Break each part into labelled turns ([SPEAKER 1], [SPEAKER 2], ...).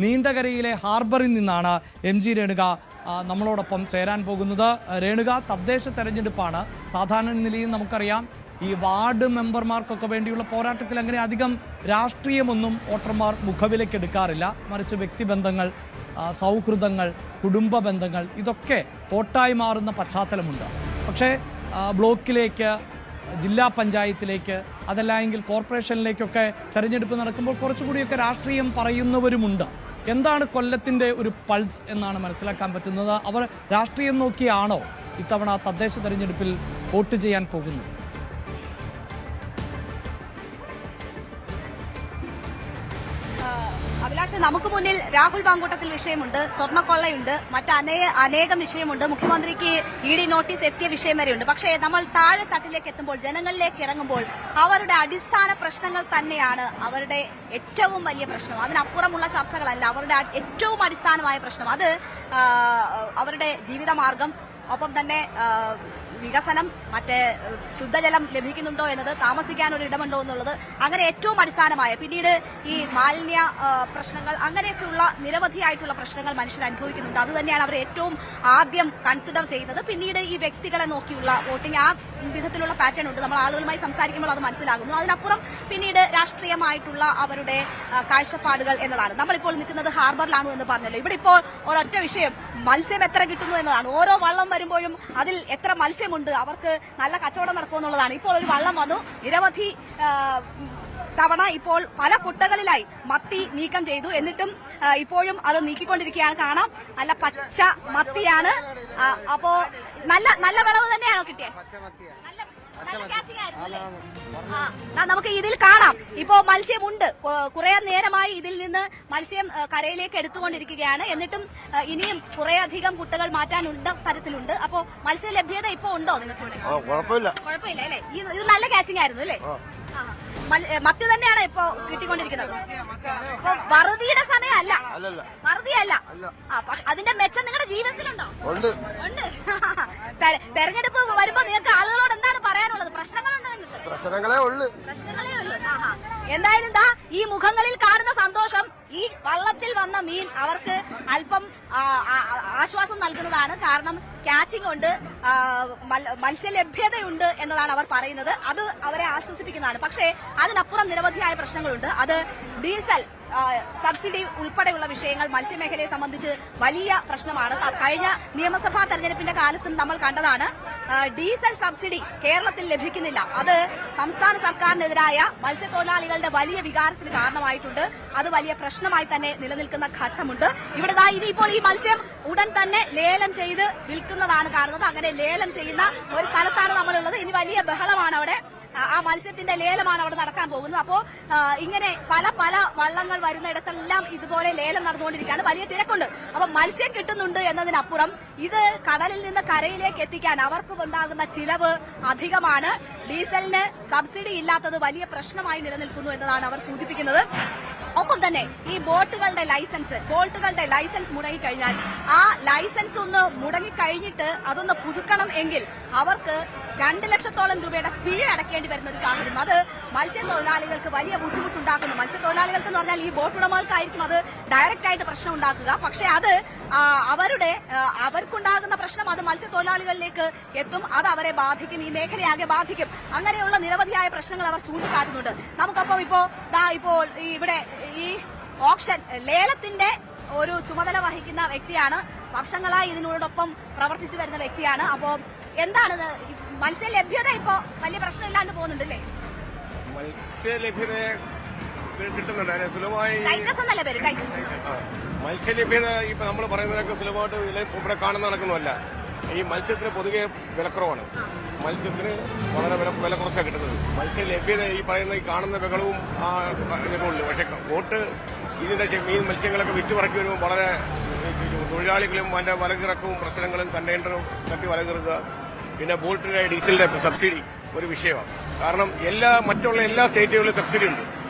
[SPEAKER 1] നീണ്ടകരയിലെ ഹാർബറിൽ നിന്നാണ് MG രേണുക നമ്മളോടൊപ്പം ചേരാൻ പോകുന്നത്. രേണുക, തദ്ദേശ തെരഞ്ഞെടുപ്പാണ്. സാധാരണ നിലയിൽ നമുക്കറിയാം ഈ വാർഡ് മെമ്പർമാർക്കൊക്കെ വേണ്ടിയുള്ള പോരാട്ടത്തിൽ അങ്ങനെ അധികം രാഷ്ട്രീയമൊന്നും വോട്ടർമാർ മുഖവിലേക്ക് എടുക്കാറില്ല. മറിച്ച് വ്യക്തിബന്ധങ്ങൾ, സൗഹൃദങ്ങൾ, കുടുംബ ബന്ധങ്ങൾ ഇതൊക്കെ വോട്ടായി മാറുന്ന പശ്ചാത്തലമുണ്ട്. പക്ഷേ ബ്ലോക്കിലേക്ക്, ജില്ലാ പഞ്ചായത്തിലേക്ക്, അതല്ലെങ്കിൽ കോർപ്പറേഷനിലേക്കൊക്കെ തെരഞ്ഞെടുപ്പ് നടക്കുമ്പോൾ കുറച്ചുകൂടിയൊക്കെ രാഷ്ട്രീയം പറയുന്നവരുമുണ്ട്. എന്താണ് കൊല്ലത്തിൻ്റെ ഒരു പൾസ് എന്നാണ് മനസ്സിലാക്കാൻ പറ്റുന്നത്? അവർ രാഷ്ട്രീയം നോക്കിയാണോ ഇത്തവണ തദ്ദേശ തെരഞ്ഞെടുപ്പിൽ വോട്ട് ചെയ്യാൻ പോകുന്നത്?
[SPEAKER 2] അഭിലാഷ്, നമുക്ക് മുന്നിൽ രാഹുൽ പാങ്കൂട്ടത്തിൽ വിഷയമുണ്ട്, സ്വർണ്ണക്കൊള്ളയുണ്ട്, അനേകം വിഷയമുണ്ട്, മുഖ്യമന്ത്രിക്ക് ED നോട്ടീസ് എത്തിയ വിഷയം വരെയുണ്ട്. പക്ഷേ നമ്മൾ താഴെ തട്ടിലേക്ക് എത്തുമ്പോൾ, ജനങ്ങളിലേക്ക് ഇറങ്ങുമ്പോൾ അവരുടെ അടിസ്ഥാന പ്രശ്നങ്ങൾ തന്നെയാണ് അവരുടെ ഏറ്റവും വലിയ പ്രശ്നം. അതിനപ്പുറമുള്ള ചർച്ചകളല്ല. അവരുടെ ഏറ്റവും അടിസ്ഥാനമായ പ്രശ്നം അത് അവരുടെ ജീവിതമാർഗം, ഒപ്പം തന്നെ വികസനം, മറ്റേ ശുദ്ധജലം ലഭിക്കുന്നുണ്ടോ എന്നത്, താമസിക്കാൻ ഒരു ഇടമുണ്ടോ എന്നുള്ളത്, അങ്ങനെ ഏറ്റവും അടിസ്ഥാനമായ, പിന്നീട് ഈ മാലിന്യ പ്രശ്നങ്ങൾ, അങ്ങനെയൊക്കെയുള്ള നിരവധിയായിട്ടുള്ള പ്രശ്നങ്ങൾ മനുഷ്യർ അനുഭവിക്കുന്നുണ്ട്. അത് തന്നെയാണ് അവർ ഏറ്റവും ആദ്യം കൺസിഡർ ചെയ്യുന്നത്. പിന്നീട് ഈ വ്യക്തികളെ നോക്കിയുള്ള വോട്ടിംഗ്, ആ വിധത്തിലുള്ള പാറ്റേൺ ഉണ്ട്. നമ്മൾ ആളുകളുമായി സംസാരിക്കുമ്പോൾ അത് മനസ്സിലാകുന്നു. അതിനപ്പുറം പിന്നീട് രാഷ്ട്രീയമായിട്ടുള്ള അവരുടെ കാഴ്ചപ്പാടുകൾ എന്നതാണ്. നമ്മളിപ്പോൾ നിൽക്കുന്നത് ഹാർബറിലാണ് എന്ന് പറഞ്ഞല്ലോ. ഇവിടെ ഇപ്പോൾ ഒരൊറ്റ വിഷയം, മത്സ്യം എത്ര കിട്ടുന്നു എന്നതാണ്. ഓരോ വള്ളം വരുമ്പോഴും അതിൽ എത്ര മത്സ്യമുണ്ട്, അവർക്ക് നല്ല കച്ചവടം നടക്കുമെന്നുള്ളതാണ്. ഇപ്പോൾ ഒരു വള്ളം വന്നു, നിരവധി തവണ ഇപ്പോൾ പല കുട്ടകളിലായി മത്തി നീക്കം ചെയ്തു. എന്നിട്ടും ഇപ്പോഴും അത് നീക്കിക്കൊണ്ടിരിക്കുകയാണ്. കാണാം, നല്ല പച്ച മത്തിയാണ്. അപ്പോ നല്ല വിളവ് തന്നെയാണോ കിട്ടിയത്? നമുക്ക് ഇതിൽ കാണാം, ഇപ്പോ മത്സ്യമുണ്ട്. കുറെ നേരമായി ഇതിൽ നിന്ന് മത്സ്യം കരയിലേക്ക് എടുത്തുകൊണ്ടിരിക്കുകയാണ്. എന്നിട്ടും ഇനിയും കുറേയധികം കുട്ടകൾ മാറ്റാനുള്ള തരത്തിലുണ്ട്. അപ്പോ മത്സ്യ ലഭ്യത ഇപ്പോ ഉണ്ടോ നിങ്ങൾക്ക്? കുഴപ്പമില്ല അല്ലേ? ഇത് നല്ല കാച്ചിങ് ആയിരുന്നു അല്ലേ? മത്തി തന്നെയാണ് ഇപ്പോ കിട്ടിക്കൊണ്ടിരിക്കുന്നത്. അപ്പൊ വറുതിയുടെ സമയമല്ല, വറുതിയല്ല. അതിന്റെ മെച്ചം നിങ്ങളുടെ ജീവിതത്തിലുണ്ടോ? ഉണ്ട്. തെരഞ്ഞെടുപ്പ് വരുമ്പോ നിങ്ങൾക്ക് ആളുകളോട് എന്താണ് പറയാനുള്ളത്? പ്രശ്നങ്ങളുണ്ടോ? പ്രശ്നങ്ങളേ ഉള്ളൂ. എന്തായാലും ഈ മുഖങ്ങളിൽ കാണുന്ന സന്തോഷം, ഈ വള്ളത്തിൽ വന്ന മീൻ അവർക്ക് അല്പം ആശ്വാസം നൽകുന്നതാണ്. കാരണം ക്യാച്ചിങ് ഉണ്ട്, മത്സ്യലഭ്യതയുണ്ട് എന്നതാണ് അവർ പറയുന്നത്. അത് അവരെ ആശ്വസിപ്പിക്കുന്നതാണ്. പക്ഷേ അതിനപ്പുറം നിരവധിയായ പ്രശ്നങ്ങളുണ്ട്. അത് ഡീസൽ സബ്സിഡി ഉൾപ്പെടെയുള്ള വിഷയങ്ങൾ മത്സ്യമേഖലയെ സംബന്ധിച്ച് വലിയ പ്രശ്നമാണ്. കഴിഞ്ഞ നിയമസഭാ തെരഞ്ഞെടുപ്പിന്റെ കാലത്തും നമ്മൾ കണ്ടതാണ്. ഡീസൽ സബ്സിഡി കേരളത്തിൽ ലഭിക്കുന്നില്ല. അത് സംസ്ഥാന സർക്കാരിനെതിരായ മത്സ്യത്തൊഴിലാളികളുടെ വലിയ വികാരത്തിന് കാരണമായിട്ടുണ്ട്. അത് വലിയ പ്രശ്നമായി തന്നെ നിലനിൽക്കുന്ന ഘട്ടമുണ്ട്. ഇവിടെ ഇനിയിപ്പോൾ ഈ മത്സ്യം ഉടൻ തന്നെ ലേലം ചെയ്ത് വിൽക്കുന്നതാണ് കാണുന്നത്. അങ്ങനെ ലേലം ചെയ്യുന്ന ഒരു സ്ഥലത്താണ് നമ്മളുള്ളത്. ഇനി വലിയ ബഹളമാണ് അവിടെ. ആ മത്സ്യത്തിന്റെ ലേലമാണ് അവിടെ നടക്കാൻ പോകുന്നത്. അപ്പോ ഇങ്ങനെ പല വള്ളങ്ങൾ വരുന്നിടത്തെല്ലാം ഇതുപോലെ ലേലം നടന്നുകൊണ്ടിരിക്കുകയാണ്. വലിയ തിരക്കുണ്ട്. അപ്പൊ മത്സ്യം കിട്ടുന്നുണ്ട് എന്നതിനപ്പുറം ഇത് കടലിൽ നിന്ന് കരയിലേക്ക് എത്തിക്കാൻ അവർക്ക് ഉണ്ടാകുന്ന ചിലവ് അധികമാണ്. ഡീസലിന് സബ്സിഡി ഇല്ലാത്തത് വലിയ പ്രശ്നമായി നിലനിൽക്കുന്നു എന്നതാണ് അവർ സൂചിപ്പിക്കുന്നത്. ഒപ്പം തന്നെ ഈ ബോട്ടുകളുടെ ലൈസൻസ് മുടങ്ങിക്കഴിഞ്ഞാൽ, ആ ലൈസൻസ് ഒന്ന് മുടങ്ങിക്കഴിഞ്ഞിട്ട് അതൊന്ന് പുതുക്കണം എങ്കിൽ അവർക്ക് 2 ലക്ഷത്തോളം രൂപയുടെ പിഴ അടയ്ക്കേണ്ടി വരുന്ന ഒരു സാഹചര്യം. അത് മത്സ്യത്തൊഴിലാളികൾക്ക് വലിയ ബുദ്ധിമുട്ടുണ്ടാക്കുന്നു. മത്സ്യത്തൊഴിലാളികൾക്ക് എന്ന് പറഞ്ഞാൽ ഈ ബോട്ടുടമകൾക്കായിരിക്കും അത് ഡയറക്റ്റ് ആയിട്ട് പ്രശ്നം ഉണ്ടാക്കുക. പക്ഷേ അത് അവർക്കുണ്ടാകുന്ന പ്രശ്നം അത് മത്സ്യത്തൊഴിലാളികളിലേക്ക് എത്തും. അത് അവരെ ബാധിക്കും, ഈ മേഖലയാകെ ബാധിക്കും. അങ്ങനെയുള്ള നിരവധിയായ പ്രശ്നങ്ങൾ അവർ ചൂണ്ടിക്കാട്ടുന്നുണ്ട്. നമുക്കപ്പം ഇപ്പോൾ ഇവിടെ ഈ ഓപ്ഷൻ ലേലത്തിന്റെ ഒരു ചുമതല വഹിക്കുന്ന വ്യക്തിയാണ്. വർഷങ്ങളായി ഇതിനോടൊപ്പം പ്രവർത്തിച്ചു വരുന്ന വ്യക്തിയാണ്. അപ്പോ എന്താണ് മത്സ്യലഭ്യത ഇപ്പോ വലിയ പ്രശ്നമില്ലാണ്ട് പോകുന്നുണ്ടല്ലേ?
[SPEAKER 3] മത്സ്യലഭ്യത കിട്ടുന്നുണ്ട് സുലഭമായി. മത്സ്യലഭ്യത ഇപ്പൊ നമ്മൾ പറയുന്നതിനൊക്കെ സുലഭമായിട്ട് ഇവിടെ കാണുന്ന നടക്കുന്നതല്ല. ഈ മത്സ്യത്തിന് പൊതുവെ വിലക്കുറവാണ്. മത്സ്യത്തിന് വളരെ വില കുറച്ചാണ് കിട്ടുന്നത്. മത്സ്യലഭ്യത ഈ പറയുന്ന ഈ കാണുന്ന ബഹളവും ഇതൊക്കെ ഉള്ളു. പക്ഷെ വോട്ട് ഇതിന്റെ മത്സ്യങ്ങളൊക്കെ വിറ്റുപറക്കി വരുമ്പോൾ വളരെ തൊഴിലാളികളും അതിന്റെ വലകിറക്കവും പ്രശ്നങ്ങളും, കണ്ടെയ്നറും തട്ടി വലകിറക്കുക, പിന്നെ ബോട്ടിന്റെ ഡീസലിന്റെ സബ്സിഡി ഒരു വിഷയമാണ്. കാരണം മറ്റുള്ള എല്ലാ സ്റ്റേറ്റുകളിലും സബ്സിഡി ഉണ്ട്.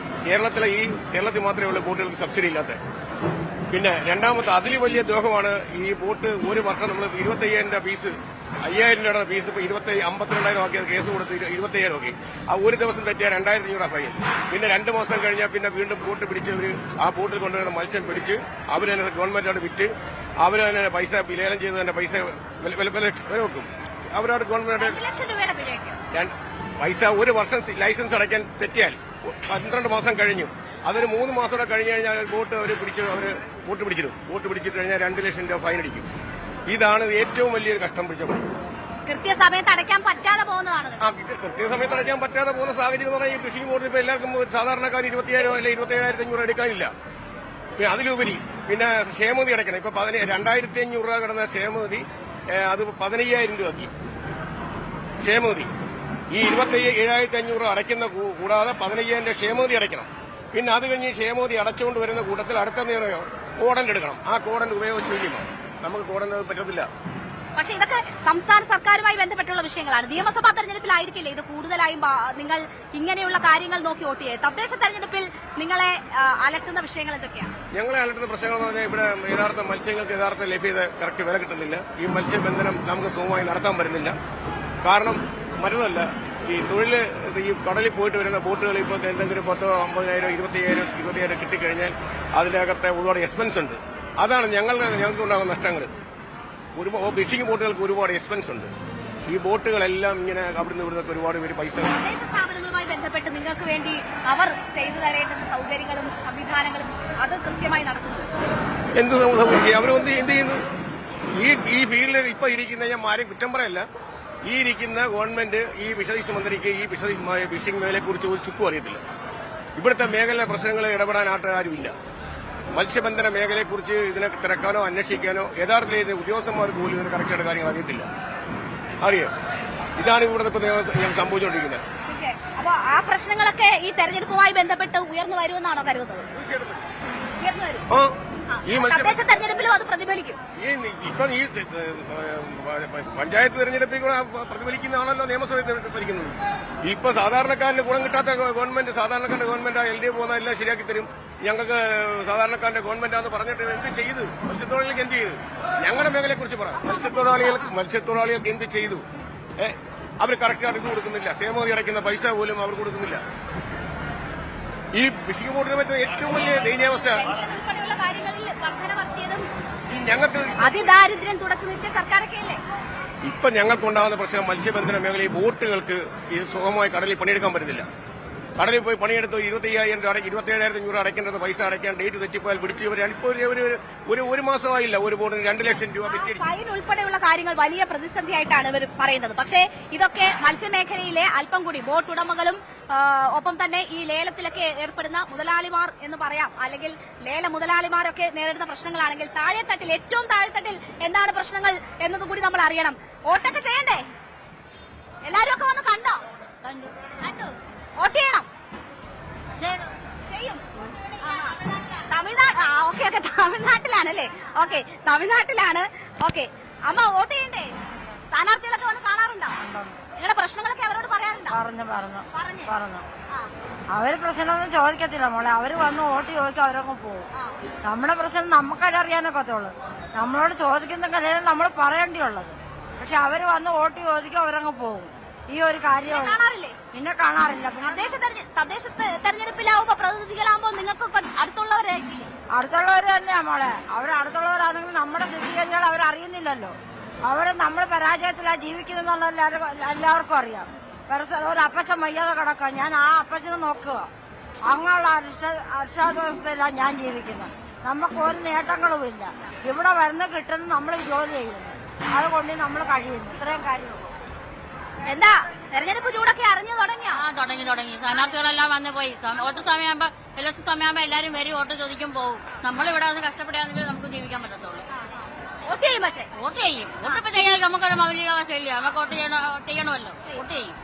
[SPEAKER 3] കേരളത്തിൽ മാത്രമേ ഉള്ളൂ ബോട്ടുകൾക്ക് സബ്സിഡി ഇല്ലാത്ത. പിന്നെ രണ്ടാമത്തെ അതിൽ വലിയ ദ്രോഹമാണ് ഈ ബോട്ട്. ഒരു വർഷം നമ്മൾ 25,000 ഫീസ് 5000 രൂപയുടെ ഫീസ് ഇപ്പൊ 52,000 ആക്കിയത് കേസ് കൊടുത്ത് 25,000 ആക്കി. ആ ഒരു ദിവസം തെറ്റിയാൽ 2,500 ഫൈൻ. പിന്നെ 2 മാസം കഴിഞ്ഞാൽ പിന്നെ വീണ്ടും ബോട്ട് പിടിച്ചവര് ആ ബോട്ടിൽ കൊണ്ടുവരുന്ന മത്സ്യം പിടിച്ച് അവര് തന്നെ ഗവൺമെന്റാണ് വിറ്റ് അവര് തന്നെ പൈസ ലേലം ചെയ്ത് തന്നെ പൈസ വില വെക്കും. അവരോട് ഗവൺമെന്റ് പൈസ ഒരു വർഷം ലൈസൻസ് അടയ്ക്കാൻ തെറ്റിയാൽ 12 മാസം കഴിഞ്ഞു. അതൊരു 3 മാസം കൂടെ കഴിഞ്ഞ് കഴിഞ്ഞാൽ ബോട്ട് അവർ ബോട്ട് പിടിച്ചിടും. ബോട്ട് പിടിച്ചിട്ട് കഴിഞ്ഞാൽ 2 ലക്ഷം രൂപ ഫൈൻ അടിക്കും. ഇതാണ് ഏറ്റവും വലിയൊരു കഷ്ടം പിടിച്ച പണി.
[SPEAKER 2] കൃത്യസമയത്ത് അടയ്ക്കാൻ പറ്റാതെ പോകുന്നതാണ്.
[SPEAKER 3] കൃത്യസമയത്ത് അടയ്ക്കാൻ പറ്റാതെ പോകുന്ന സാഹചര്യം എന്ന് പറഞ്ഞാൽ ഈ ഫിഷിംഗ് ബോട്ടിൽ ഇപ്പൊ എല്ലാവർക്കും സാധാരണക്കാർ 20,000 അല്ലെ 27,500 എടുക്കാനില്ല. പിന്നെ അതിലുപരി പിന്നെ ക്ഷേമനിധി അടയ്ക്കണം. ഇപ്പൊ 2,500 രൂപ കിടന്ന ക്ഷേമനിധി അത് 15,000 രൂപയാക്കി ക്ഷേമനിധി. ഈ 27,500 രൂപ അടയ്ക്കുന്ന കൂടാതെ 15,000 ക്ഷേമനിധി അടയ്ക്കണം. പിന്നെ അത് കഴിഞ്ഞ് ക്ഷേമനിധി അടച്ചുകൊണ്ട് വരുന്ന കൂട്ടത്തിൽ അടുത്ത നേരമോ കോടന്റ് എടുക്കണം. ആ കോടന്റ് ഉപയോഗശൂന്യമാണ്. നമുക്ക് കോടന്റ് പറ്റത്തില്ല.
[SPEAKER 2] പക്ഷെ ഇതൊക്കെ സംസ്ഥാന സർക്കാരുമായി ബന്ധപ്പെട്ടുള്ള വിഷയങ്ങളാണ്. നിയമസഭാ തെരഞ്ഞെടുപ്പിലായിരിക്കില്ലേ ഇത് കൂടുതലായും നിങ്ങൾ ഇങ്ങനെയുള്ള കാര്യങ്ങൾ നോക്കി വോട്ട് ചെയ്യുക? തദ്ദേശ തെരഞ്ഞെടുപ്പിൽ നിങ്ങളെ അലട്ടുന്ന വിഷയങ്ങൾ എന്തൊക്കെയാണ്?
[SPEAKER 3] ഞങ്ങളെ അലട്ടുന്ന പ്രശ്നങ്ങൾ എന്ന് പറഞ്ഞാൽ ഇവിടെ യഥാർത്ഥ മത്സ്യങ്ങൾക്ക് യഥാർത്ഥ ലഭ്യത കറക്റ്റ് വില കിട്ടുന്നില്ല. ഈ മത്സ്യബന്ധനം നമുക്ക് സുഖമായി നടത്താൻ പറ്റുന്നില്ല. കാരണം മറ്റൊന്നല്ല, ഈ തൊഴില് ഈ കടലിൽ പോയിട്ട് വരുന്ന ബോട്ടുകൾ ഇപ്പോൾ എന്തെങ്കിലും 10,000, 50,000, 20,000 കിട്ടിക്കഴിഞ്ഞാൽ അതിന്റെ അകത്തെ ഒരുപാട് എക്സ്പെൻസ് ഉണ്ട്. അതാണ് ഞങ്ങൾക്ക് ഉണ്ടാകുന്ന നഷ്ടങ്ങൾ. ഫിഷിംഗ് ബോട്ടുകൾക്ക് ഒരുപാട് എക്സ്പെൻസ് ഉണ്ട്. ഈ ബോട്ടുകളെല്ലാം ഇങ്ങനെ അവിടുന്ന് ഇവിടുന്നൊക്കെ ഒരുപാട് പേര് പൈസ
[SPEAKER 2] സ്ഥാപനങ്ങളുമായി ബന്ധപ്പെട്ട് നിങ്ങൾക്ക് വേണ്ടി അവർ ചെയ്തു തരേണ്ടുന്ന സൗകര്യങ്ങളും സംവിധാനങ്ങളും അത് കൃത്യമായി നടത്തുന്നു.
[SPEAKER 3] എന്ത് സൗകര്യം അവരൊന്ന് എന്ത് ചെയ്യുന്നു? ഈ ഫീൽഡിൽ ഇപ്പൊ ഇരിക്കുന്ന ഞാൻ ആരെയും കുറ്റം പറയല്ല. ഈ ഇരിക്കുന്ന ഗവൺമെന്റ് ഈ ഫിഷറീസ് മന്ത്രിക്ക് ഈ ഫിഷിംഗ് മേഖലയെ കുറിച്ച് ഒരു ചുക്കും അറിയത്തില്ല. ഇവിടുത്തെ മേഖല പ്രശ്നങ്ങൾ ഇടപെടാൻ ആരുമില്ല. മത്സ്യബന്ധന മേഖലയെക്കുറിച്ച് ഇതിനെ തിരക്കാനോ അന്വേഷിക്കാനോ യഥാർത്ഥത്തിൽ ഉദ്യോഗസ്ഥന്മാർക്ക് പോലും ഇതിന് കറക്റ്റായിട്ട് കാര്യങ്ങൾ അറിയത്തില്ല. അറിയാം. ഇതാണ് ഇവിടുത്തെ സംഭവിച്ചുകൊണ്ടിരിക്കുന്നത്.
[SPEAKER 2] അപ്പൊ ആ പ്രശ്നങ്ങളൊക്കെ ഈ തെരഞ്ഞെടുപ്പുമായി ബന്ധപ്പെട്ട് ഉയർന്നു വരുമെന്നാണോ കരുതുന്നത്? ഉയർന്നു വരും. തദ്ദേശ തെരഞ്ഞെടുപ്പിലും അത് പ്രതിഫലിക്കും.
[SPEAKER 3] ഇപ്പം ഈ പഞ്ചായത്ത് തെരഞ്ഞെടുപ്പിൽ കൂടെ പ്രതിഫലിക്കുന്നതാണല്ലോ നിയമസഭ ഭരിക്കുന്നത്. ഇപ്പൊ സാധാരണക്കാരന് ഗുണം കിട്ടാത്ത ഗവൺമെന്റ്, സാധാരണക്കാരന്റെ ഗവൺമെന്റ് LDF പോകുന്ന എല്ലാം ശരിയാക്കി തരും. ഞങ്ങൾക്ക് സാധാരണക്കാരന്റെ ഗവൺമെന്റാന്ന് പറഞ്ഞിട്ട് എന്ത് ചെയ്തു? മത്സ്യത്തൊഴിലാളികൾക്ക് എന്ത് ചെയ്തു? ഞങ്ങളുടെ മേഖലയെ കുറിച്ച് പറയാം. മത്സ്യത്തൊഴിലാളികൾക്ക് എന്ത് ചെയ്തു? അവർ കറക്റ്റായിട്ട് ഇത് കൊടുക്കുന്നില്ല. ക്ഷേമനിധി അടയ്ക്കുന്ന പൈസ പോലും അവർ കൊടുക്കുന്നില്ല. ഈ ഫിഷിംഗ് ബോട്ടിനെ പറ്റുന്ന ഏറ്റവും വലിയ ദയനീയാവസ്ഥ ഞങ്ങൾക്ക്
[SPEAKER 2] അതിദാരിദ്ര്യം തുടച്ചു നീക്കിയ സർക്കാരൊക്കെയല്ലേ?
[SPEAKER 3] ഇപ്പൊ ഞങ്ങൾക്കുണ്ടാകുന്ന പ്രശ്നം മത്സ്യബന്ധന മേഖലയിൽ ബോട്ടുകൾക്ക് ഈ സുഗമമായി കടലിൽ പണിയെടുക്കാൻ പറ്റുന്നില്ല. കടലിൽ പോയി പണിയെടുത്ത് 25,000 രൂപ 27,500 അടയ്ക്കേണ്ടത് പൈസ അടയ്ക്കാൻ ഡേറ്റ് തെറ്റിപ്പോയാൽ പിടിച്ചവരാണ്. ഇപ്പോൾ ഒരു മാസമായില്ല ഒരു ബോട്ടിന് 2 ലക്ഷം രൂപ
[SPEAKER 2] ഫൈൻ ഉൾപ്പെടെയുള്ള കാര്യങ്ങൾ വലിയ പ്രതിസന്ധിയായിട്ടാണ് ഇവർ പറയുന്നത്. പക്ഷേ ഇതൊക്കെ മത്സ്യമേഖലയിലെ അല്പം കൂടി ബോട്ട് ഉടമകളും ഒപ്പം തന്നെ ഈ ലേലത്തിലൊക്കെ ഏർപ്പെടുന്ന മുതലാളിമാർ എന്ന് പറയാം, അല്ലെങ്കിൽ ലേല മുതലാളിമാരൊക്കെ നേരിടുന്ന പ്രശ്നങ്ങളാണെങ്കിൽ താഴെത്തട്ടിൽ, ഏറ്റവും താഴെത്തട്ടിൽ എന്താണ് പ്രശ്നങ്ങൾ എന്നതുകൂടി നമ്മൾ അറിയണം. വോട്ടൊക്കെ ചെയ്യണ്ടേ? എല്ലാരും ഒക്കെ വന്ന് കണ്ടോ? കണ്ടു. വോട്ട് ചെയ്യണം. ചെയ്യും. തമിഴ്നാട്. ഓക്കെ. തമിഴ്നാട്ടിലാണല്ലേ? ഓക്കെ, തമിഴ്നാട്ടിലാണ്. ഓക്കെ, അമ്മ വോട്ട് ചെയ്യണ്ടേ? സ്ഥാനാർത്ഥികളൊക്കെ വന്ന് കാണാറുണ്ടോ? നിങ്ങളുടെ പ്രശ്നങ്ങളൊക്കെ അവരോട് പറയാറുണ്ടോ?
[SPEAKER 4] പറഞ്ഞു. അവര് പ്രശ്നമൊന്നും ചോദിക്കത്തില്ല മോളെ. അവര് വന്ന് വോട്ട് ചോദിക്കും, അവരൊക്കെ പോകും. നമ്മുടെ പ്രശ്നം നമുക്കത് അറിയാനൊക്കത്തുള്ളൂ. നമ്മളോട് ചോദിക്കുന്ന കാര്യം നമ്മൾ പറയേണ്ടിയുള്ളത്. പക്ഷെ അവര് വന്ന് വോട്ട് ചോദിക്കും, അവരങ്ങ് പോകും. ഈ ഒരു കാര്യം പിന്നെ കാണാറില്ല.
[SPEAKER 2] തദ്ദേശ തെരഞ്ഞെടുപ്പിലാവുമ്പോ പ്രതിനിധികളാവുമ്പോ നിങ്ങൾക്കൊക്കെ
[SPEAKER 4] അടുത്തുള്ളവർ തന്നെയാ മോളെ. അടുത്തുള്ളവരാണെങ്കിൽ നമ്മുടെ സ്ഥിതിഗതികൾ അവരറിയുന്നില്ലല്ലോ. നമ്മൾ പരാജയത്തിലാ ജീവിക്കുന്നുള്ള എല്ലാവർക്കും അറിയാം. ഒരു അപ്പച്ചൻ വയ്യാതെ കിടക്കുക, ഞാൻ ആ അപ്പച്ചനെ നോക്കുക. അങ്ങനെയുള്ള അർഷാവസ്ഥയിലാണ് ഞാൻ ജീവിക്കുന്നത്. നമുക്ക് ഒരു നേട്ടങ്ങളുമില്ല. ഇവിടെ വരുന്ന കിട്ടുന്ന നമ്മൾ ജോലി ചെയ്യുന്നു, അതുകൊണ്ട് നമ്മൾ കഴിയുന്നു. ഇത്രയും കാര്യമുള്ളൂ.
[SPEAKER 2] എന്താ തെരഞ്ഞെടുപ്പ് ചൂടൊക്കെ അറിഞ്ഞു തുടങ്ങിയോ?
[SPEAKER 5] തുടങ്ങി. സ്ഥാനാർത്ഥികളെല്ലാം വന്നു പോയി. വോട്ട് സമയമാകുമ്പോ, ഇലക്ഷൻ സമയമാകുമ്പോ എല്ലാരും വരും, വോട്ട് ചോദിക്കും, പോകും. നമ്മളിവിടെ വന്ന് കഷ്ടപ്പെടാന്നെങ്കിൽ നമുക്ക് ജീവിക്കാൻ പറ്റത്തുള്ളൂ.
[SPEAKER 2] വോട്ട് ചെയ്യും. പക്ഷേ
[SPEAKER 5] വോട്ട് ചെയ്യും. വോട്ടിപ്പോ ചെയ്യാൻ നമുക്കൊരു മൗലികാവസ്ഥയില്ല. നമുക്ക് വോട്ട് ചെയ്യണമല്ലോ. വോട്ട് ചെയ്യും.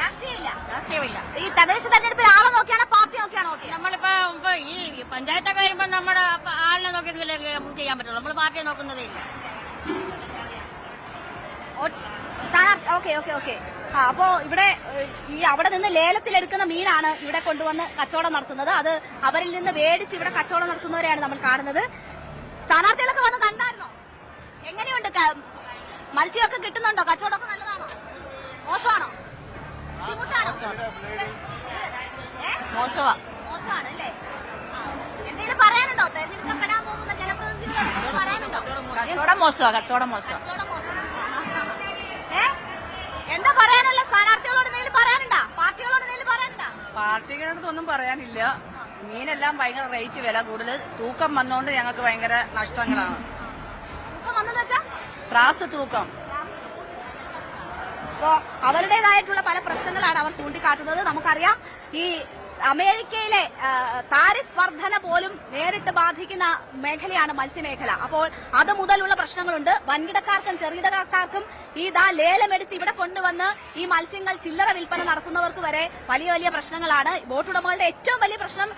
[SPEAKER 5] രാഷ്ട്രീയമില്ല.
[SPEAKER 2] ഈ തദ്ദേശ തെരഞ്ഞെടുപ്പിൽ ആളെ നോക്കിയാണോ പാർട്ടി നോക്കിയാണോ വോട്ട്?
[SPEAKER 5] നമ്മളിപ്പോ ഈ പഞ്ചായത്തൊക്കെ വരുമ്പോ നമ്മുടെ ആളിനെ നോക്കിയെങ്കിലേ നമുക്ക് ചെയ്യാൻ പറ്റുള്ളൂ. നമ്മൾ പാർട്ടിയെ നോക്കുന്നതേ ഇല്ല.
[SPEAKER 2] ഓക്കെ. അപ്പോ ഇവിടെ ഈ അവിടെ നിന്ന് ലേലത്തിലെടുക്കുന്ന മീനാണ് ഇവിടെ കൊണ്ടുവന്ന് കച്ചവടം നടത്തുന്നത്. അത് അവരിൽ നിന്ന് മേടിച്ച് ഇവിടെ കച്ചവടം നടത്തുന്നവരെയാണ് നമ്മൾ കാണുന്നത്. സ്ഥാനാർത്ഥികളൊക്കെ വന്ന് കണ്ടായിരുന്നോ? എങ്ങനെയുണ്ട് മത്സ്യമൊക്കെ കിട്ടുന്നുണ്ടോ? കച്ചവടമൊക്കെ നല്ലതാണോ? മോശമാണോ? ബുദ്ധിമുട്ടാണോ? മോശമാണ് അല്ലേ? എന്തെങ്കിലും പറയാനുണ്ടോ? തെരഞ്ഞെടുക്കപ്പെടാൻ പോകുന്ന ജനപ്രതിനിധികളോട് പറയാനുണ്ടോ?
[SPEAKER 4] കച്ചവടം മോശമാണ്.
[SPEAKER 2] എന്താ പറയാനുള്ള? സ്ഥാനാർത്ഥികളോട് എന്തെങ്കിലും പറയാനുണ്ടോ? പാർട്ടികളോട് എന്തെങ്കിലും പറയാനുണ്ടോ?
[SPEAKER 4] പാർട്ടികളടുത്തൊന്നും പറയാനില്ല. മീനെല്ലാം ഭയങ്കര റേറ്റ് വില കൂടുതൽ, തൂക്കം വന്നോണ്ട് ഞങ്ങൾക്ക് ഭയങ്കര നഷ്ടങ്ങളാണ്.
[SPEAKER 2] വന്നെന്ന് വെച്ചാ
[SPEAKER 4] ത്രാസ് തൂക്കം.
[SPEAKER 2] അപ്പോ അവരുടേതായിട്ടുള്ള പല പ്രശ്നങ്ങളാണ് അവർ ചൂണ്ടിക്കാട്ടുന്നത്. നമുക്കറിയാം, ഈ അമേരിക്കയിലെ താരിഫ് വർധന പോലും നേരിട്ട് ബാധിക്കുന്ന മേഖലയാണ് മത്സ്യമേഖല. അപ്പോൾ അത് മുതലുള്ള പ്രശ്നങ്ങളുണ്ട്. വൻകിടക്കാർക്കും ചെറുകിടക്കാർക്കും ഈ ലേലമെടുത്ത് ഇവിടെ കൊണ്ടുവന്ന് ഈ മത്സ്യങ്ങൾ ചില്ലറ വിൽപ്പന നടത്തുന്നവർക്ക് വരെ വലിയ വലിയ പ്രശ്നങ്ങളാണ്. ബോട്ടുടമകളുടെ ഏറ്റവും വലിയ പ്രശ്നം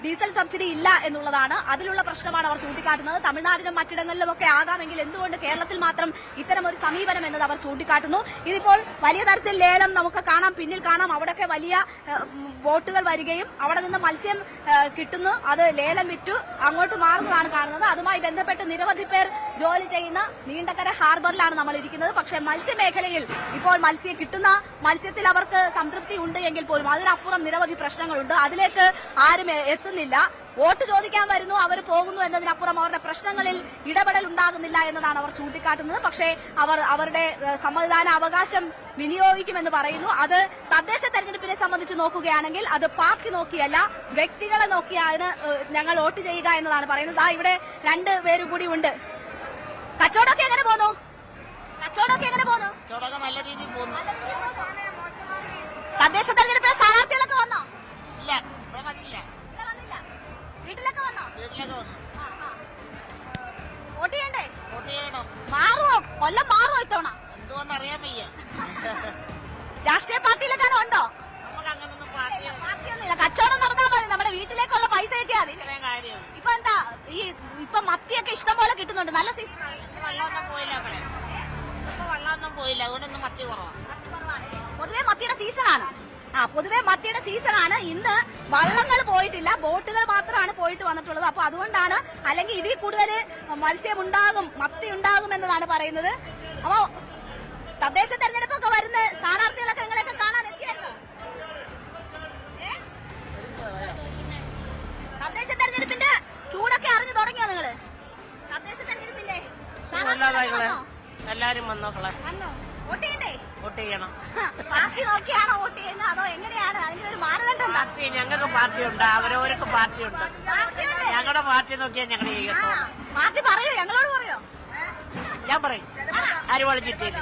[SPEAKER 2] ഡീസൽ സബ്സിഡി ഇല്ല എന്നുള്ളതാണ്. അതിലുള്ള പ്രശ്നമാണ് അവർ ചൂണ്ടിക്കാട്ടുന്നത്. തമിഴ്നാടിനും മറ്റിടങ്ങളിലുമൊക്കെ ആകാമെങ്കിൽ എന്തുകൊണ്ട് കേരളത്തിൽ മാത്രം ഇത്തരം ഒരു സമീപനം എന്നത് അവർ ചൂണ്ടിക്കാട്ടുന്നു. ഇതിപ്പോൾ വലിയ തരത്തിൽ ലേലം നമുക്ക് കാണാം, പിന്നിൽ കാണാം. അവിടെ വലിയ ബോട്ടുകൾ വരികയും അവിടെ നിന്ന് മത്സ്യം കിട്ടുന്നു, അത് ലേലം വിറ്റു അങ്ങോട്ട് മാറുന്നതാണ് കാണുന്നത്. അതുമായി ബന്ധപ്പെട്ട് നിരവധി പേർ ജോലി ചെയ്യുന്ന നീണ്ടകര ഹാർബറിലാണ് നമ്മൾ ഇരിക്കുന്നത്. പക്ഷേ മത്സ്യമേഖലയിൽ ഇപ്പോൾ കിട്ടുന്ന മത്സ്യത്തിൽ അവർക്ക് സംതൃപ്തി ഉണ്ട് എങ്കിൽ പോലും അതിനപ്പുറം നിരവധി പ്രശ്നങ്ങളുണ്ട്. അതിലേക്ക് ആരും എത്തുന്നില്ല. വോട്ട് ചോദിക്കാൻ വരുന്നു, അവർ പോകുന്നു എന്നതിനപ്പുറം അവരുടെ പ്രശ്നങ്ങളിൽ ഇടപെടൽ ഉണ്ടാകുന്നില്ല എന്നതാണ് അവർ ചൂണ്ടിക്കാട്ടുന്നത്. പക്ഷേ അവർ അവരുടെ സമ്മതിദാന അവകാശം വിനിയോഗിക്കുമെന്ന് പറയുന്നു. അത് തദ്ദേശ തെരഞ്ഞെടുപ്പിനെ സംബന്ധിച്ച് നോക്കുകയാണെങ്കിൽ അത് പാർട്ടി നോക്കിയല്ല, വ്യക്തികളെ നോക്കിയാണ് ഞങ്ങൾ വോട്ട് ചെയ്യുക എന്നതാണ് പറയുന്നത്. ഇവിടെ 2 പേര് കൂടി ഉണ്ട്. കച്ചവടമൊക്കെ എങ്ങനെ പോകുന്നു?
[SPEAKER 6] നല്ല രീതിയിൽ പോകുന്നു.
[SPEAKER 2] തദ്ദേശ തെരഞ്ഞെടുപ്പിലെ സ്ഥാനാർത്ഥികളൊക്കെ വന്നോ?
[SPEAKER 6] ഇല്ല, വന്നില്ല.
[SPEAKER 2] വീട്ടിലൊക്കെ വന്നോ?
[SPEAKER 6] വന്നു.
[SPEAKER 2] വോട്ട് ചെയ്യണ്ടേ?
[SPEAKER 6] വോട്ട് ചെയ്യണം.
[SPEAKER 2] മാറുമോ? കൊല്ലം മാറുമോ ഇത്തവണ?
[SPEAKER 6] എന്തുവന്ന് അറിയാൻ വയ്യ.
[SPEAKER 2] രാഷ്ട്രീയ പാർട്ടിയിലൊക്കെ ഉണ്ടോ?
[SPEAKER 6] നമുക്ക് അങ്ങനൊന്നും പാർട്ടിയൊന്നുമില്ല.
[SPEAKER 2] കച്ചവടം നടന്നാൽ മതി, നമ്മുടെ വീട്ടിലേക്കുള്ള പൈസ കിട്ടിയാൽ മതി.
[SPEAKER 6] കാര്യം
[SPEAKER 2] ഇപ്പൊ എന്താ ഇപ്പൊ മത്തിയൊക്കെ ഇഷ്ടം പോലെ കിട്ടുന്നുണ്ട്. നല്ല സീസൺ.
[SPEAKER 6] വെള്ളമൊന്നും പോയില്ല. അവിടെ വെള്ളമൊന്നും പോയില്ല, അതുകൊണ്ടൊന്നും മത്തി കുറവാണ്.
[SPEAKER 2] പൊതുവെ മത്തിയുടെ സീസണാണ്. ഇന്ന് വള്ളങ്ങൾ പോയിട്ടില്ല, ബോട്ടുകൾ മാത്രമാണ് പോയിട്ട് വന്നിട്ടുള്ളത്. അപ്പൊ അതുകൊണ്ടാണ്, അല്ലെങ്കിൽ ഇതിൽ കൂടുതൽ മത്തി ഉണ്ടാകും എന്നതാണ് പറയുന്നത്. അപ്പൊ തദ്ദേശ തെരഞ്ഞെടുപ്പൊക്കെ വരുന്ന സ്ഥാനാർത്ഥികളൊക്കെ നിങ്ങളൊക്കെ കാണാൻ എത്തിയായിരുന്നോ? തദ്ദേശ തെരഞ്ഞെടുപ്പിന്റെ ചൂടൊക്കെ അറിഞ്ഞു തുടങ്ങിയോ നിങ്ങള്? തദ്ദേശ തെരഞ്ഞെടുപ്പില്ലേ
[SPEAKER 6] എല്ലാരും വന്നോക്കളെ.
[SPEAKER 2] വോട്ട് ചെയ്യണ്ടേ?
[SPEAKER 6] വോട്ട് ചെയ്യണം.
[SPEAKER 2] പാർട്ടി നോക്കിയാണോ വോട്ട് ചെയ്യുന്നത്, അതോ എങ്ങനെയാണ്? അതിന്റെ ഒരു മാനദണ്ഡം എന്താ?
[SPEAKER 6] ഞങ്ങൾക്ക് പാർട്ടിയുണ്ട്, അവരവർക്ക് പാർട്ടിയുണ്ട്. ഞങ്ങളുടെ പാർട്ടി നോക്കിയാൽ ഞങ്ങൾ ചെയ്യത്തോ.
[SPEAKER 2] പാർട്ടി പറയോ? ഞങ്ങളോട് പറയോ?
[SPEAKER 6] ഞാൻ പറയും, അരിവാള് ചിട്ടിയില്ല.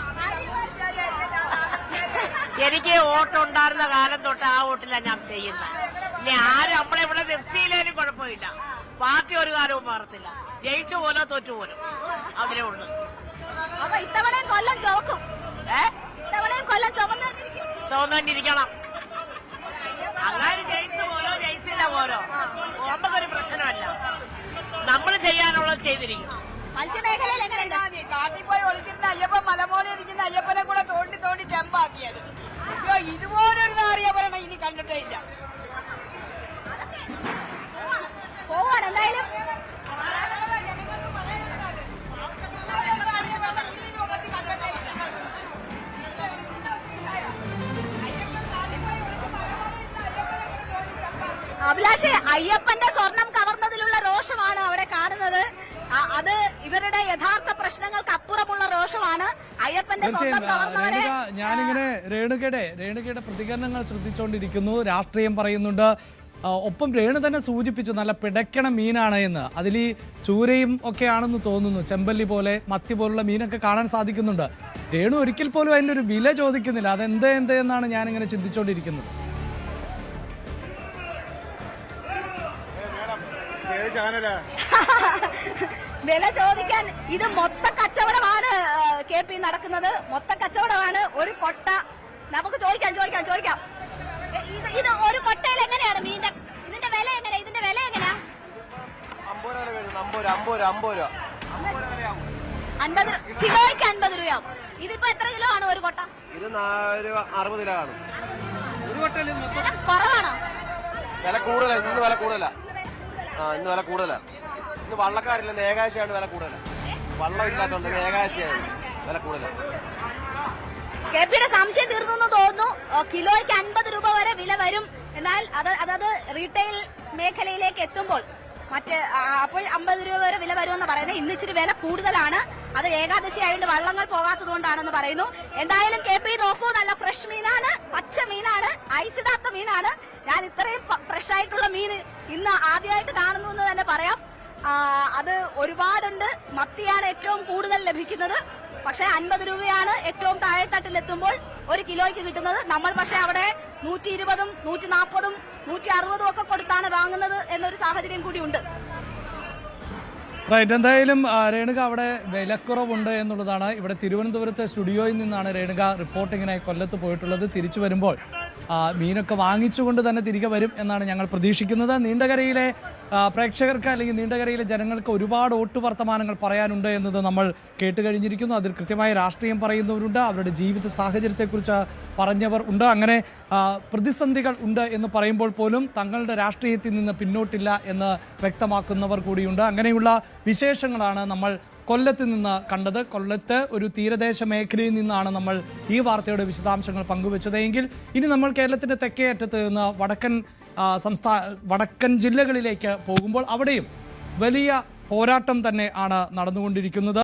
[SPEAKER 6] എനിക്ക് വോട്ടുണ്ടായിരുന്ന കാലം തൊട്ട് ആ വോട്ടിലാണ് ഞാൻ ചെയ്യുന്നത്. ഇനി ആരും നമ്മളെ ഇവിടെ നിർത്തിയില്ലേലും കുഴപ്പമില്ല. പാർട്ടി ഒരു കാലവും മാറത്തില്ല. ജയിച്ചു പോലോ തോറ്റു പോലും അവിടെ ഉണ്ട്.
[SPEAKER 2] അപ്പൊ ഇത്തവണയും കൊല്ലം ചുവക്കും. ഇത്തവണയും കൊല്ലം
[SPEAKER 6] ചുവന്നുകൊണ്ടിരിക്കണം. അങ്ങനെ ജയിച്ചു പോലോ ജയിച്ചില്ല പോലോ നമുക്കൊരു പ്രശ്നമല്ല. നമ്മൾ ചെയ്യാനുള്ളത് ചെയ്തിരിക്കും.
[SPEAKER 2] മത്സ്യമേഖലയിൽ എങ്ങനെയുണ്ട്?
[SPEAKER 4] കാട്ടിൽ പോയി ഒളിച്ചിരുന്ന അയ്യപ്പൻ മലമോനെ ഇരിക്കുന്ന അയ്യപ്പനെ കൂടെ തോണ്ടി തോണ്ടി ചെമ്പാക്കിയത്. ഇതുപോലൊരു നാറിയ പറയണ ഇനി കണ്ടിട്ടേ ഇല്ല.
[SPEAKER 2] പോവാണ് എന്തായാലും. അഭിലാഷ്, അയ്യപ്പന്റെ സ്വർണം കവർന്നതിലുള്ള രോഷമാണ് അവിടെ കാണുന്നത്. അത് ഇവരുടെ യഥാർത്ഥ പ്രശ്നങ്ങൾക്ക് അപ്പുറമുള്ള രോഷമാണ്. അയ്യപ്പന്റെ സ്വർണം കവർന്നവരെ
[SPEAKER 1] ഞാനിങ്ങനെ രേണുകയുടെ പ്രതികരണങ്ങൾ ശ്രദ്ധിച്ചുകൊണ്ടിരിക്കുന്നു. രാഷ്ട്രീയം പറയുന്നുണ്ട്. ഒപ്പം രേണു തന്നെ സൂചിപ്പിച്ചു നല്ല പിടയ്ക്കണ മീനാണ് എന്ന്. അതിൽ ഈ ചൂരയും ഒക്കെ ആണെന്ന് തോന്നുന്നു. ചെമ്പല്ലി പോലെ മത്തി പോലുള്ള മീനൊക്കെ കാണാൻ സാധിക്കുന്നുണ്ട്. രേണു ഒരിക്കൽ പോലും അതിൻ്റെ ഒരു വില ചോദിക്കുന്നില്ല. അതെന്ത് എന്നാണ് ഞാനിങ്ങനെ ചിന്തിച്ചുകൊണ്ടിരിക്കുന്നത്.
[SPEAKER 2] വില ചോദിക്കാൻ ഇത് മൊത്ത കച്ചവടമാണ് KP നടക്കുന്നത്. മൊത്ത കച്ചവടമാണ്. ഒരു കൊട്ട നമുക്ക് ചോദിക്കാം. ഇത് ഒരു കൊട്ടയിൽ എങ്ങനെയാണ് മീനിന്റെ ഇതിന്റെ വില എങ്ങനെയാ? കിലോയ്ക്ക് 50 രൂപയാവും. ഇതിപ്പോ എത്ര കിലോ ആണ് ഒരു കൊട്ട?
[SPEAKER 7] ഇത് 60 കിലോ ആണ്.
[SPEAKER 2] കുറവാണോ?
[SPEAKER 7] വില കൂടുതലാണ്. ഇന്ന് വില കൂടുതലാണ്. ഇന്ന് വള്ളക്കാരില്ല, ഏകാശമാണ് വില കൂടുതലാണ്. വള്ളം ഇല്ലാത്തതുകൊണ്ട് ഏകാശിയായി വില കൂടുതൽ.
[SPEAKER 2] കെ പിയുടെ സംശയം തീർന്നു എന്ന് തോന്നുന്നു. കിലോയ്ക്ക് 50 രൂപ വരെ വില വരും. എന്നാൽ അതത് റീറ്റെയിൽ മേഖലയിലേക്ക് എത്തുമ്പോൾ അപ്പോൾ 50 രൂപ വരെ വില വരുമെന്ന് പറയുന്നത്. ഇന്ന് ഇച്ചിരി വില കൂടുതലാണ്. അത് ഏകാദശി ആയതുകൊണ്ട് വള്ളങ്ങൾ പോകാത്തതുകൊണ്ടാണെന്ന് പറയുന്നു. എന്തായാലും കെ പി നോക്കൂ, നല്ല ഫ്രഷ് മീനാണ്, പച്ച മീനാണ്, ഐസിടാത്ത മീനാണ്. ഞാൻ ഇത്രയും ഫ്രഷ് ആയിട്ടുള്ള മീൻ ഇന്ന് ആദ്യമായിട്ട് കാണുന്നു എന്ന് തന്നെ പറയാം. അത് ഒരുപാടുണ്ട്. മത്തിയാണ് ഏറ്റവും കൂടുതൽ ലഭിക്കുന്നത്. പക്ഷെ 50 രൂപയാണ് ഏറ്റവും താഴെത്തട്ടിലെത്തുമ്പോൾ ഒരു കിലോയ്ക്ക് കിട്ടുന്നത്. നമ്മൾ പക്ഷെ അവിടെ 120, 140, 160 ഒക്കെ കൊടുത്താണ് വാങ്ങുന്നത് എന്നൊരു സാഹചര്യം കൂടിയുണ്ട്.
[SPEAKER 1] റൈറ്റ്. എന്തായാലും രേണുക അവിടെ വിലക്കുറവുണ്ട് എന്നുള്ളതാണ്. ഇവിടെ തിരുവനന്തപുരത്തെ സ്റ്റുഡിയോയിൽ നിന്നാണ് രേണുക റിപ്പോർട്ടിങ്ങിനായി കൊല്ലത്ത് പോയിട്ടുള്ളത്. തിരിച്ചു വരുമ്പോൾ മീനൊക്കെ വാങ്ങിച്ചുകൊണ്ട് തന്നെ തിരികെ വരും എന്നാണ് ഞങ്ങൾ പ്രതീക്ഷിക്കുന്നത്. നീണ്ടകരയിലെ പ്രേക്ഷകർക്ക് അല്ലെങ്കിൽ നീണ്ടകരയിലെ ജനങ്ങൾക്ക് ഒരുപാട് വോട്ട് വർത്തമാനങ്ങൾ പറയാനുണ്ട് എന്നത് നമ്മൾ കേട്ടുകഴിഞ്ഞിരിക്കുന്നു. അതിൽ കൃത്യമായ രാഷ്ട്രീയം പറയുന്നവരുണ്ട്, അവരുടെ ജീവിത സാഹചര്യത്തെക്കുറിച്ച് പറഞ്ഞവർ ഉണ്ട്. അങ്ങനെ പ്രതിസന്ധികൾ ഉണ്ട് എന്ന് പറയുമ്പോൾ പോലും തങ്ങളുടെ രാഷ്ട്രീയത്തിൽ നിന്ന് പിന്നോട്ടില്ല എന്ന് വ്യക്തമാക്കുന്നവർ കൂടിയുണ്ട്. അങ്ങനെയുള്ള വിശേഷങ്ങളാണ് നമ്മൾ കൊല്ലത്ത് നിന്ന് കണ്ടത്. കൊല്ലത്ത് ഒരു തീരദേശ മേഖലയിൽ നിന്നാണ് നമ്മൾ ഈ വാർത്തയുടെ വിശദാംശങ്ങൾ പങ്കുവച്ചത്. എങ്കിൽ ഇനി നമ്മൾ കേരളത്തിൻ്റെ തെക്കേ അറ്റത്ത് നിന്ന് വടക്കൻ ജില്ലകളിലേക്ക് പോകുമ്പോൾ അവിടെയും വലിയ പോരാട്ടം തന്നെ ആണ് നടന്നുകൊണ്ടിരിക്കുന്നത്.